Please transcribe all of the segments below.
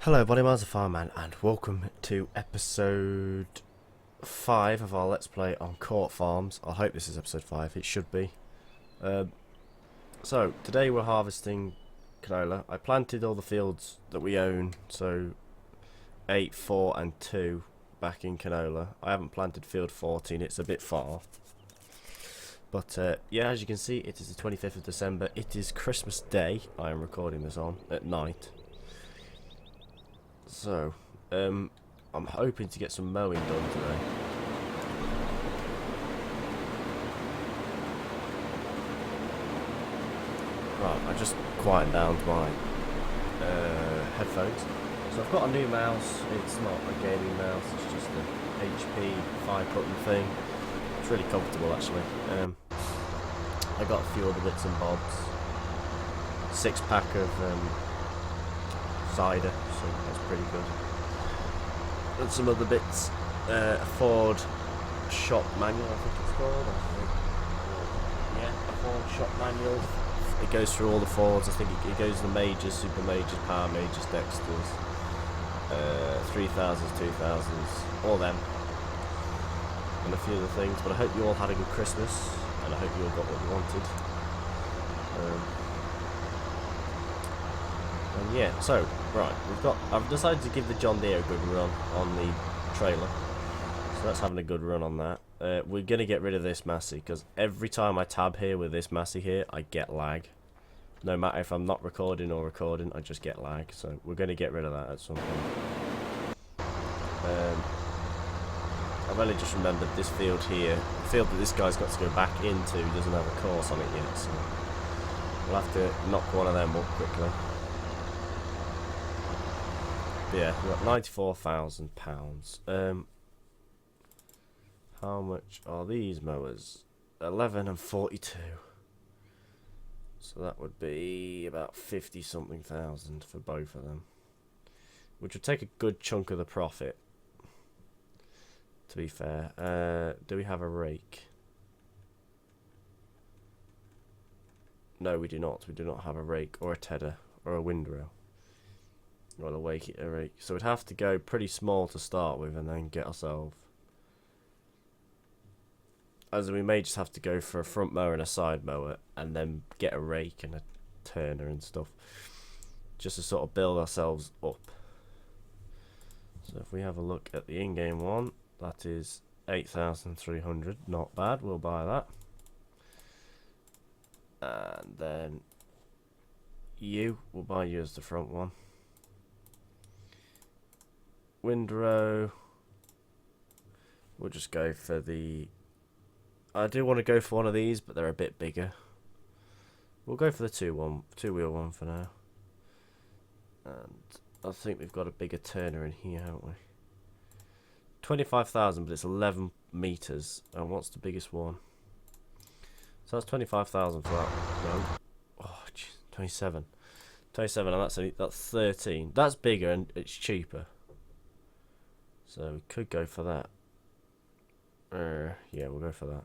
Hello, Body Miles, the Fireman, and welcome to episode 5 of our Let's Play on Court Farms. I hope this is episode 5, it should be. So, today we're harvesting canola. I planted all the fields that we own, so 8, 4 and 2 back in canola. I haven't planted field 14, it's a bit far. But yeah, as you can see, it is the 25th of December. It is Christmas Day. I am recording this on at night. So, I'm hoping to get some mowing done today. Right, I just quietened down my headphones. So I've got a new mouse. It's not a gaming mouse, it's just a HP 5-button thing. It's really comfortable actually. I got a few other bits and bobs. 6-pack of cider, so that's pretty good. And some other bits, a Ford shop manual, I think it's called. Yeah, a Ford shop manual. It goes through all the Fords. I think it goes the majors, super majors, power majors, Dexters, 3000s, 2000s, all them, and a few other things. But I hope you all had a good Christmas, and I hope you all got what you wanted. And yeah, so right, I've decided to give the John Deere a good run on the trailer, so that's having a good run on that. We're gonna get rid of this Massey because every time I tab here with this Massey here, I get lag. No matter if I'm not recording or recording, I just get lag. So we're gonna get rid of that at some point. I've only just remembered this field here, the field that this guy's got to go back into doesn't have a course on it yet, so we'll have to knock one of them up quickly. Yeah, we've got £94,000. How much are these mowers? 11 and 42. So that would be about 50 something thousand for both of them, which would take a good chunk of the profit, to be fair. Do we have a rake? No, we do not. We do not have a rake or a tedder or a windrow. Or a rake. So we'd have to go pretty small to start with and then get ourselves. As in, we may just have to go for a front mower and a side mower and then get a rake and a turner and stuff. Just to sort of build ourselves up. So if we have a look at the in-game one, that is 8,300. Not bad, we'll buy that. And then we'll buy you as the front one. Windrow, we'll just go for the... I do want to go for one of these, but they're a bit bigger. We'll go for the two-wheel one for now. And I think we've got a bigger turner in here, haven't we? 25,000, but it's 11 meters. And what's the biggest one? So that's 25,000 for that. No. Oh, geez, 27. 27, and that's 13. That's bigger and it's cheaper. So we could go for that. Yeah, we'll go for that.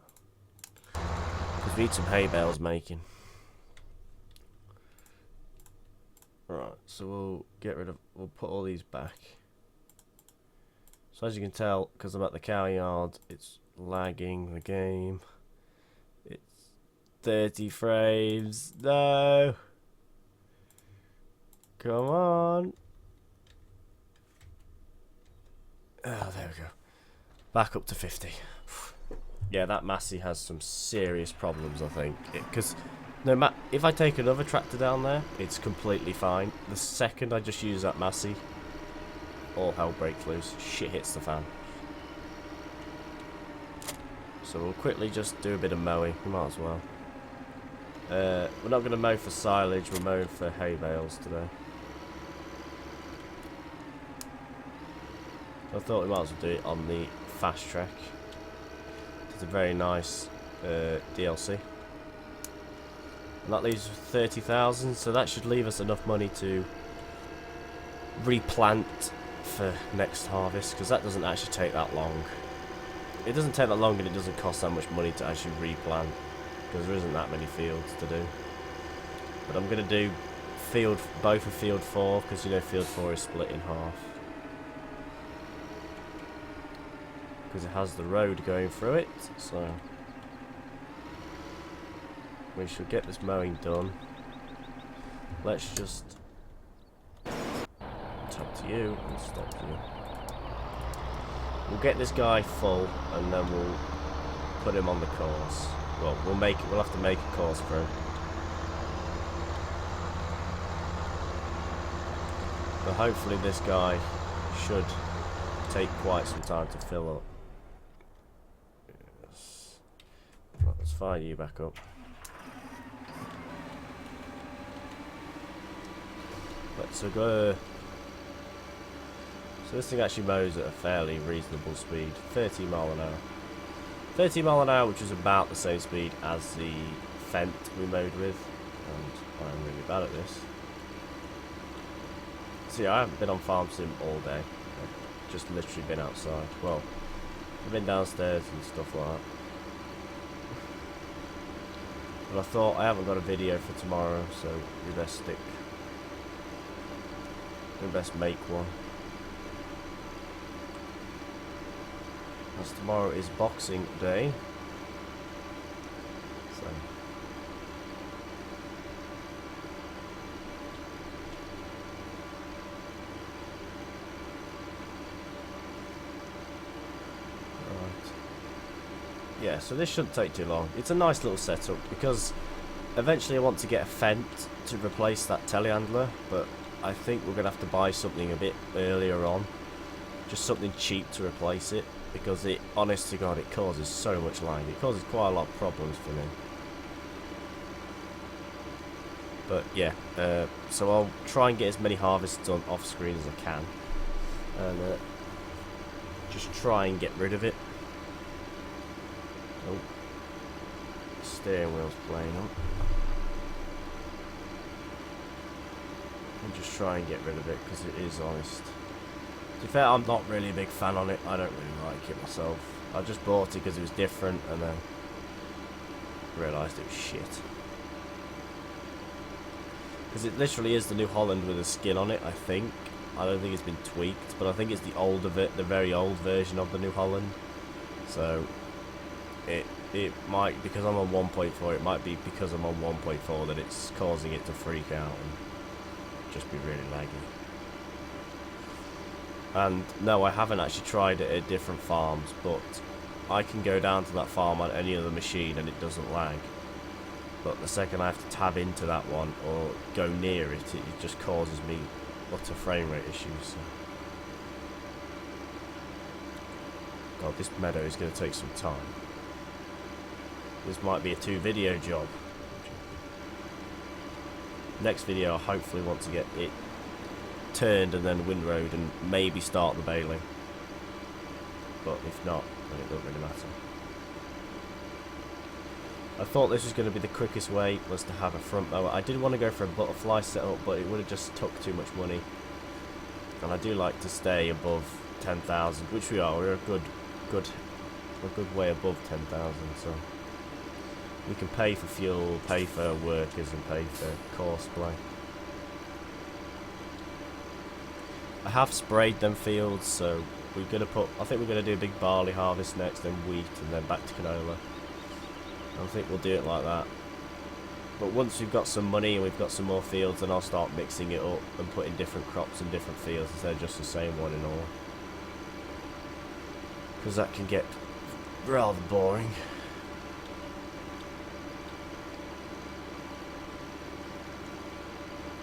Because we need some hay bales making. Right, so we'll put all these back. So as you can tell, because I'm at the cow yard, it's lagging the game. It's 30 frames. No! Come on! Oh, there we go. Back up to 50. Yeah, that Massey has some serious problems, I think. Because if I take another tractor down there, it's completely fine. The second I just use that Massey, all hell breaks loose. Shit hits the fan. So we'll quickly just do a bit of mowing. We might as well. We're not going to mow for silage. We're mowing for hay bales today. I thought we might as well do it on the fast track. It's a very nice DLC. And that leaves 30,000, so that should leave us enough money to replant for next harvest, because that doesn't actually take that long. It doesn't take that long, and it doesn't cost that much money to actually replant, because there isn't that many fields to do. But I'm going to do both of field 4, because you know field 4 is split in half. Because it has the road going through it, so we should get this mowing done. Let's just talk to you and stop you. We'll get this guy full, and then we'll put him on the course. Well, we'll have to make a course for him. But hopefully this guy should take quite some time to fill up. Yes. Right, let's fire you back up. Right, so so this thing actually mows at a fairly reasonable speed, 30 mile an hour. 30 mile an hour, which is about the same speed as the Fent we mowed with, and I'm really bad at this. See, I haven't been on farm sim all day. I've just literally been outside. Well, I've been downstairs and stuff like that. But I thought I haven't got a video for tomorrow, so we best make one. As tomorrow is Boxing Day. So yeah, so this shouldn't take too long. It's a nice little setup because eventually I want to get a Fent to replace that telehandler, but I think we're going to have to buy something a bit earlier on. Just something cheap to replace it, because it, honest to God, it causes so much lag. It causes quite a lot of problems for me. But yeah, so I'll try and get as many harvests done off screen as I can. And just try and get rid of it. Oh, steering wheel's playing up. And just try and get rid of it because it is honest. To be fair, I'm not really a big fan on it. I don't really like it myself. I just bought it because it was different and then realised it was shit. Because it literally is the New Holland with a skin on it, I think. I don't think it's been tweaked, but I think it's the older the very old version of the New Holland. So it might, because I'm on 1.4, it might be because I'm on 1.4 that it's causing it to freak out and just be really laggy. And no, I haven't actually tried it at different farms, but I can go down to that farm on any other machine and it doesn't lag. But the second I have to tab into that one or go near it, it just causes me utter frame rate issues. So. God, this meadow is going to take some time. This might be a 2-video job. Next video, I hopefully want to get it turned and then windrowed and maybe start the baling. But if not, then it doesn't really matter. I thought this was going to be the quickest way, was to have a front mower. I did want to go for a butterfly setup, but it would have just took too much money. And I do like to stay above 10,000, which we are. We're a good way above 10,000, so we can pay for fuel, pay for workers, and pay for course play. I have sprayed them fields, so we're gonna I think we're gonna do a big barley harvest next, then wheat, and then back to canola. I think we'll do it like that. But once we've got some money and we've got some more fields, then I'll start mixing it up and putting different crops in different fields instead of just the same one in all. Because that can get rather boring.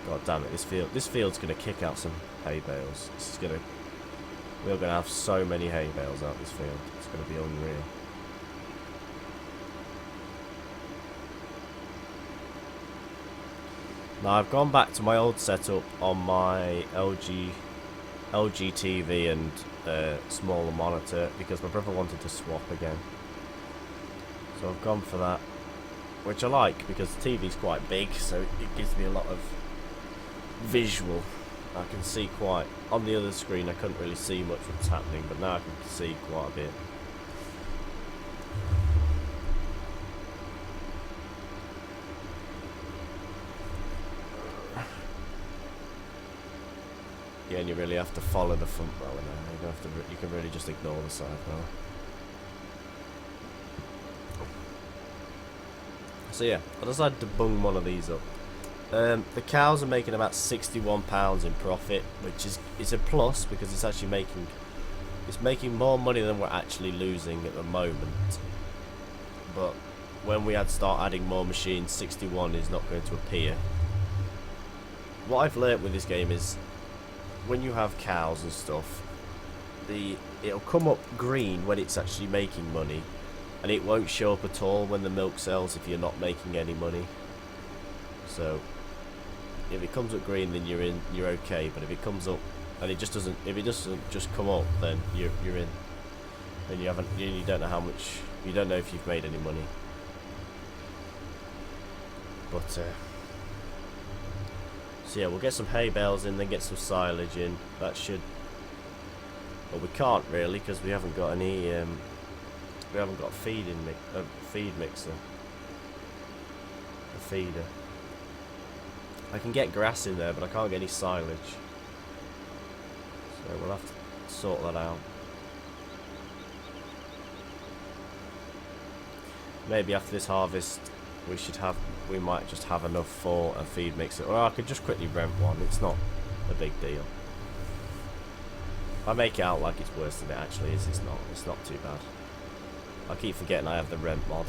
God damn it, this field's gonna kick out some hay bales. We're gonna have so many hay bales out this field. It's gonna be unreal. Now I've gone back to my old setup on my LG TV and smaller monitor because my brother wanted to swap again. So I've gone for that, which I like because the TV's quite big, so it gives me a lot of visual. I can see quite, on the other screen I couldn't really see much what's happening, but now I can see quite a bit. you only really have to follow the front row now. You don't have to. You can really just ignore the side row. So yeah, I decided to bung one of these up. The cows are making about £61 in profit, which is a plus because it's actually making more money than we're actually losing at the moment. But when we start adding more machines, 61 is not going to appear. What I've learnt with this game is when you have cows and stuff, it'll come up green when it's actually making money, and it won't show up at all when the milk sells if you're not making any money. So if it comes up green, then you're okay. But if it comes up and if it doesn't just come up, then you're in. Then you don't know how much. You don't know if you've made any money. But so yeah, we'll get some hay bales in, then get some silage in. That should. Well, we can't really because we haven't got any. We haven't got a feed mixer. A feeder. I can get grass in there, but I can't get any silage. So we'll have to sort that out. Maybe after this harvest, we might just have enough for a feed mixer. Or I could just quickly rent one. It's not a big deal. I make it out like it's worse than it actually is. It's not. It's not too bad. I keep forgetting I have the rent mod.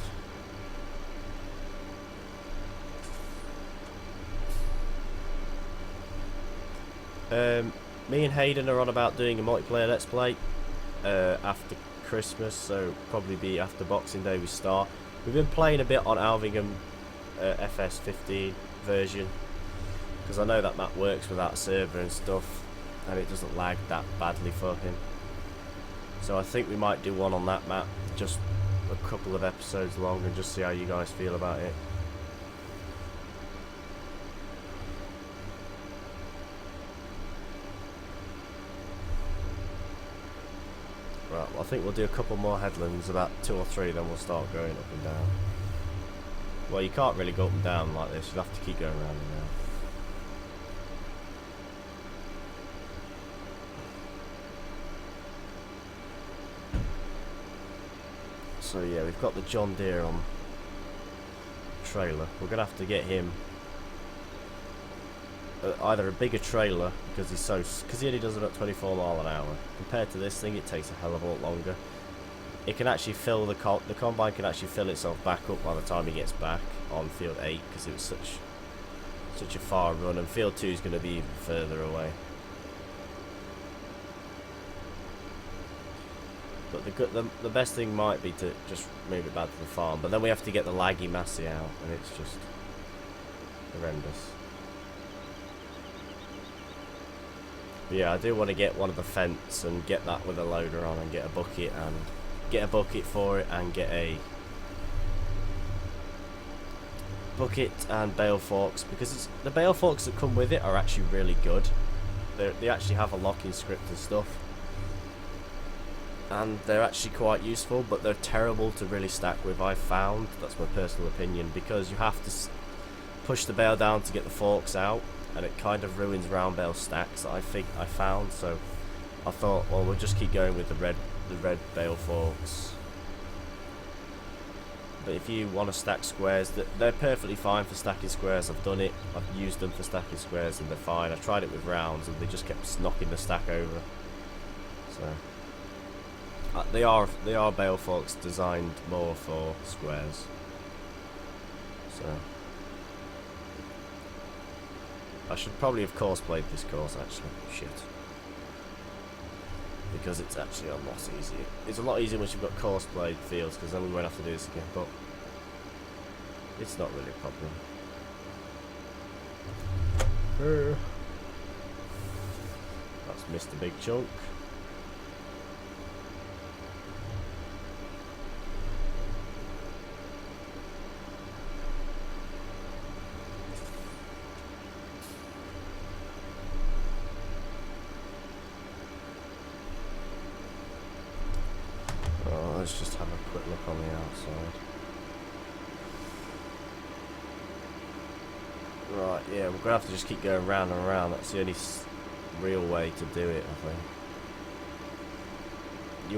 Me and Hayden are on about doing a multiplayer let's play after Christmas, so probably be after Boxing Day we start. We've been playing a bit on Alvingham FS15 version because I know that map works without a server and stuff, and it doesn't lag that badly for him. So I think we might do one on that map, just a couple of episodes long, and just see how you guys feel about it. Right, well, I think we'll do a couple more headlands, about 2 or 3, then we'll start going up and down. Well, you can't really go up and down like this, you'll have to keep going around and round. So yeah, we've got the John Deere on trailer. We're gonna have to get him either a bigger trailer because he only does about 24 mile an hour. Compared to this thing, it takes a hell of a lot longer. It can actually fill the combine can actually fill itself back up by the time he gets back on field 8 because it was such a far run, and field 2 is going to be even further away. But the best thing might be to just move it back to the farm, but then we have to get the laggy Massey out, and it's just horrendous. But yeah, I do want to get one of the fence and get that with a loader on, and get a bucket for it, and get a bucket and bale forks, because the bale forks that come with it are actually really good. They actually have a locking script and stuff, and they're actually quite useful, but they're terrible to really stack with, I've found. That's my personal opinion, because you have to push the bale down to get the forks out, and it kind of ruins round bale stacks, I found. So I thought, well, we'll just keep going with the red bale forks. But if you want to stack squares, they're perfectly fine for stacking squares. I've done it, I've used them for stacking squares, and they're fine. I tried it with rounds and they just kept knocking the stack over. So they are bale forks designed more for squares. So I should probably have course played this course actually. Shit. Because it's actually a lot easier. It's a lot easier once you've got course played fields, because then we won't have to do this again, but it's not really a problem. That's missed a big chunk. Let's just have a quick look on the outside. Right, yeah, we're gonna have to just keep going round and round. That's the real way to do it, I think.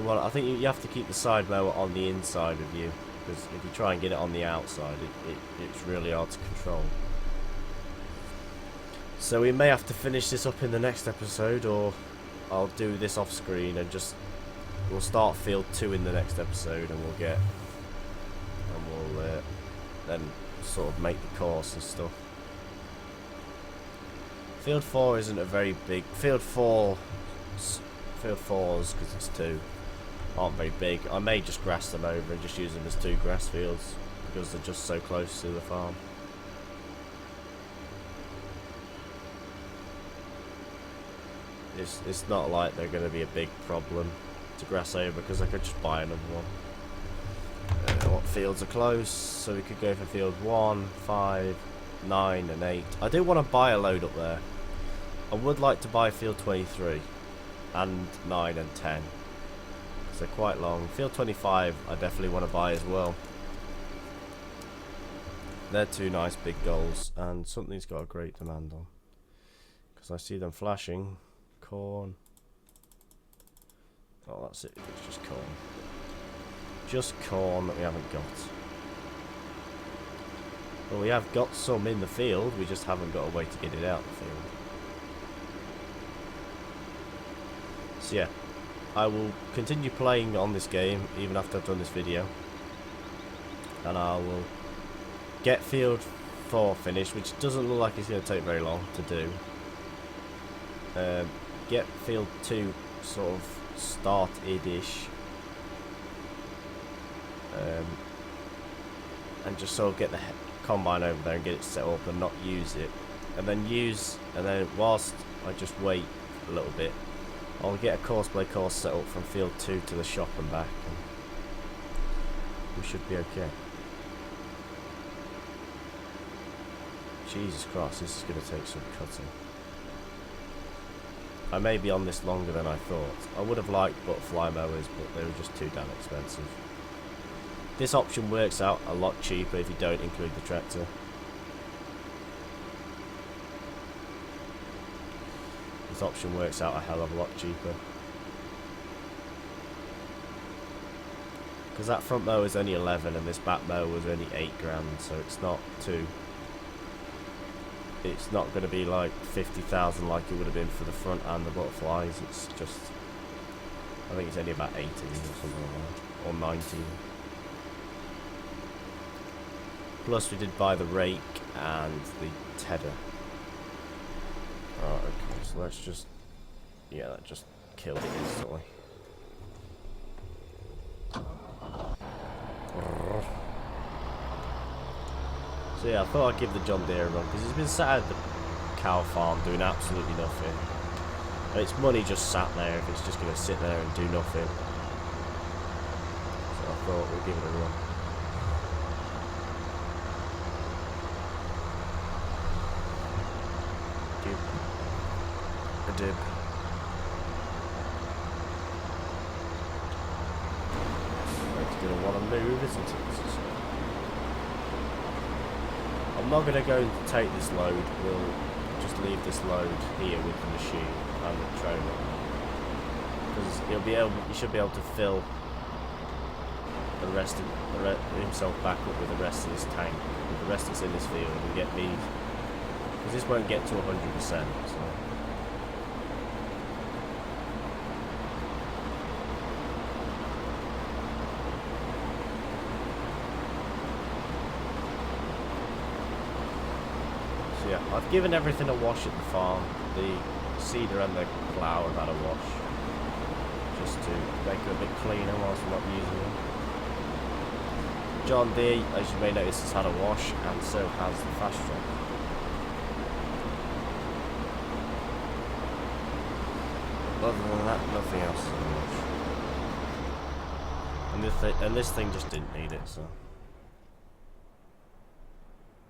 I think you have to keep the side mower on the inside of you, because if you try and get it on the outside, it's really hard to control. So we may have to finish this up in the next episode, or I'll do this off screen and we'll start field 2 in the next episode, and we'll then sort of make the course and stuff. Field 4 isn't a very big field 4s, because it's 2, aren't very big. I may just grass them over and just use them as 2 grass fields because they're just so close to the farm. It's not like they're going to be a big problem to grass over, because I could just buy another one. What fields are close? So we could go for field 1, 5, 9 and 8. I do want to buy a load up there. I would like to buy field 23 and 9 and 10. So quite long. Field 25 I definitely want to buy as well. They're 2 nice big goals, and something's got a great demand on, because I see them flashing. Corn. Oh, that's it. It's just corn. Just corn that we haven't got. Well, we have got some in the field, we just haven't got a way to get it out of the field. So yeah, I will continue playing on this game even after I've done this video, and I will get field 4 finished, which doesn't look like it's going to take very long to do. Get field 2 sort of started-ish, and just sort of get the combine over there and get it set up and not use it, and then whilst I just wait a little bit, I'll get a course set up from field 2 to the shop and back, and we should be okay. Jesus Christ, this is going to take some cutting. I may be on this longer than I thought. I would have liked butterfly mowers, but they were just too damn expensive. This option works out a lot cheaper if you don't include the tractor. This option works out a hell of a lot cheaper. Because that front mower is only 11 and this back mower was only 8 grand, so it's not too... It's not going to be like 50,000 like it would have been for the front and the butterflies. It's just, I think it's only about 18 or something like that, or 19. Plus we did buy the rake and the tedder. Alright, okay, so let's just, yeah, that just killed it instantly. So yeah, I thought I'd give the John Deere a run, because he's been sat at the cow farm doing absolutely nothing. And it's money just sat there if it's just going to sit there and do nothing. So I thought we'd give it a run. Dib. A dib. It's going to want to move, isn't it? I'm not going to go and take this load, we'll just leave this load here with the machine and the trailer, because you should be able to fill the rest of himself back up with the rest of this tank, with the rest that's in this field, and get me, because this won't get to 100%, so. Yeah, I've given everything a wash at the farm. The seeder and the plough have had a wash, just to make it a bit cleaner whilst I'm not using them. John Deere, as you may notice, has had a wash, and so has the fast track. Other than that, nothing else is a wash. And this thing just didn't need it, so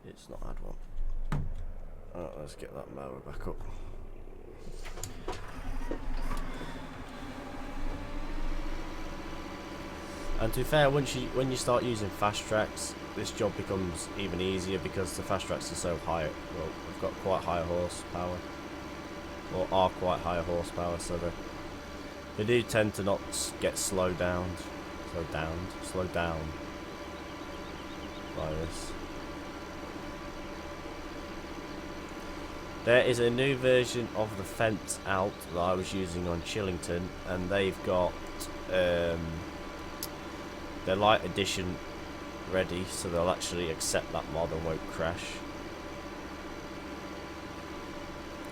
it's not had one. Alright, let's get that mower back up. And to be fair, when you start using fast tracks, this job becomes even easier, because the fast tracks are so high. Well, they've got quite high horsepower. or are quite high horsepower, so they do tend to not get slowed down by this. There is a new version of the fence out that I was using on Chillington, and they've got their light edition ready, so they'll actually accept that mod and won't crash.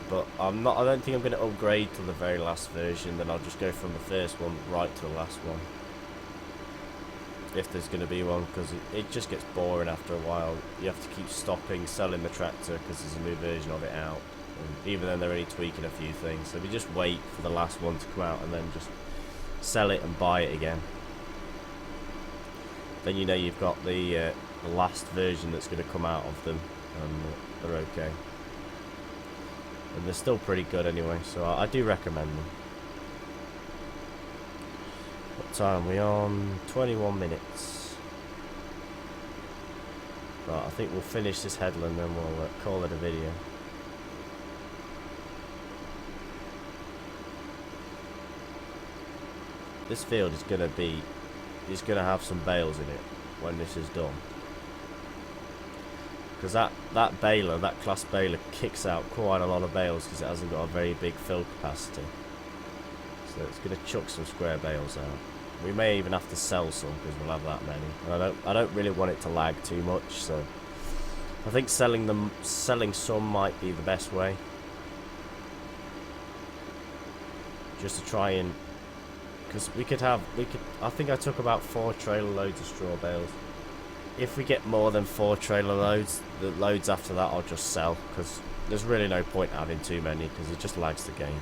But I don't think I'm going to upgrade to the very last version. Then I'll just go from the first one right to the last one, if there's going to be one, because it just gets boring after a while. You have to keep stopping, selling the tractor because there's a new version of it out, and even then they're only tweaking a few things. So we just wait for the last one to come out and then just sell it and buy it again. Then you know you've got the last version that's going to come out of them, and they're okay. And they're still pretty good anyway, so I do recommend them. What time are we on? 21 minutes. Right, I think we'll finish this headland, then we'll call it a video. This field is going to have some bales in it when this is done. Because that baler, that class baler, kicks out quite a lot of bales because it hasn't got a very big fill capacity. So it's going to chuck some square bales out. We may even have to sell some because we'll have that many. And I don't really want it to lag too much, so I think selling some might be the best way. Just to try and, because I think I took about 4 trailer loads of straw bales. If we get more than 4 trailer loads, the loads after that I'll just sell, because there's really no point having too many because it just lags the game.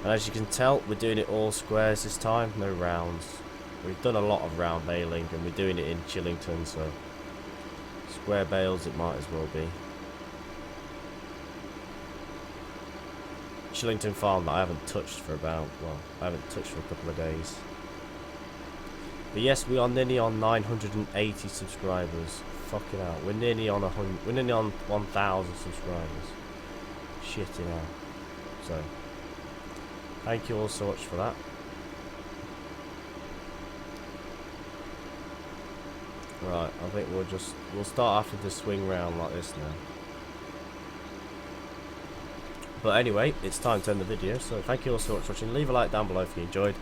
And as you can tell, we're doing it all squares this time, no rounds. We've done a lot of round baling and we're doing it in Chillington, so square bales it might as well be. Chillington farm that I haven't touched for a couple of days. But yes, we are nearly on 980 subscribers. Fucking hell, we're nearly on 1,000 subscribers. Shitting hell. So, thank you all so much for that. Right, I think we'll start having to swing round like this now. But anyway, it's time to end the video. So thank you all so much for watching. Leave a like down below if you enjoyed.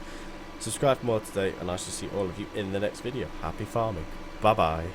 Subscribe for more today, and I shall see all of you in the next video. Happy farming. Bye bye.